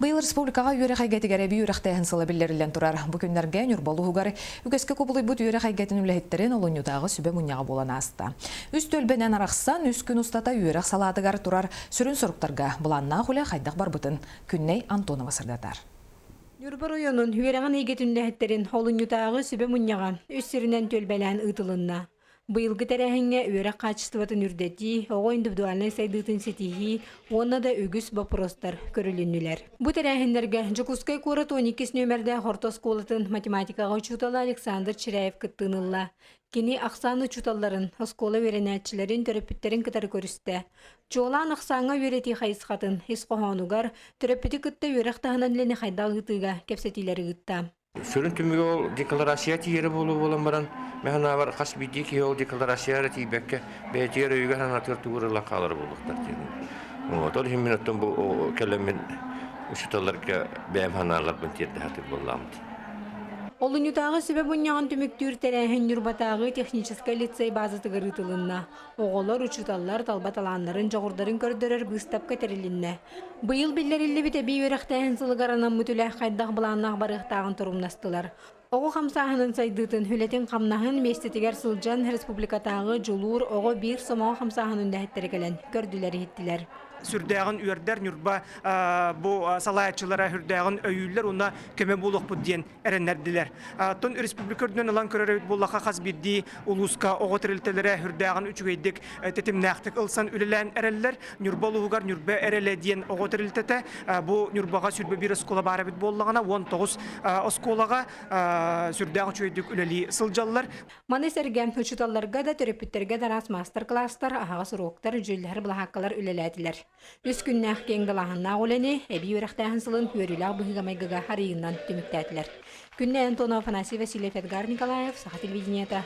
Быйыл республикага үйрі қайгетігері бүй үріқтәйін сылы білдерілен тұрар. Бүкіндерге нүрбалы ғығары үгеске көбілі бұд үйрі қайгетін үләхеттерін олынюдағы сүбе мұнyağı болан асты. Үст өлбенен арақсан үс күн ұстата үйрі салатығар тұрар сүрін сұрықтарға бұланна құля қайдақ бар бұтын. Күнней Антонова сырдатар. Нүрбар ойонun үйрәған егетін үләхеттерін олынюдағы сүбе мұнyağı үс сірінен төлбәлән ұтылынна. Быйылгы тәрәһеңе үйрәк качестватын үрдәти, оғы индивидуальный сайдытын сетихи, онна да үгіс бапростар көріліннілер. Бұ тәрәһендерге Жукускай қоры 12 нөмірді Хортос колытын математикаға учуталы Александр Чиряев кыттынылла. Кені ақсаны чуталларын, оскола веренәтчілерін төрөпіттерін кытары көрісті. Чоғлан ақсаңа өрети қайысқатын, исқоғанугар, төрөпіті кытты үйрәк тағынан лені қайдал ғытыға кепсетилері ғытта. Сөрін түмігі ол декларация тиері болу болан баран, мәхана бар қас бейді ке ол декларация тейбәкке бәйтері үйге ханатыр туғырыла қалыр болуқтар дейін. Ол хем минуттан бұл кәлеммен ұшыталарға бәйім ханалар бұн терді хатыр боламды. Олынютағы сөбе бұняғын түміктүр тәрәхін нүрбатағы техническай лицей базаты ғырытылынна. Оғылар, учуталлар, талбаталанларын, жоғырдарын көрдірір бұстапқа тәрілінне. Бұйыл білдерілі біте бей өріқтәйін сылығаранан мүтілі қайдақ бұланнақ барықтағын тұрымнастылар. Оғы қамсағының сайдытын хүлетін қамнағын местетігер сылжан республикатағы жулур оғы бір сомаға қамсағының дәхеттері келен көрділері еттілер. Сүрдәгін үйердер нүрба bu salayatçılara hürdəgin öyüller ona köme buluq bu diyen erenlerdiler. Ton Respublikörden alan körerevit bulaqa qaz birdi uluska oğu tiriltelere hürdəgin üçügeydik tetimnaqtık ılsan ülelen ereller nürba luğugar nürba erele diyen oğu tiriltete bu nürbağa sürbe bir eskola barabit bollağına 19 eskolağa sürdəgin üçügeydik üleli sılcalılar. Mani sergem hüçütallarga da törepitlerge daras masterclasslar ağa suroktar jüller bulahakkalar ülelediler. Üs günnәк кеңдалағынна олені, әбей өріқтәйін сылын өріләқ бұғығамайғыға хариыннан түміктәділер. Күнне Антонов, Афанасий Васильев, Эдгар Николаев, Саха телевидениета.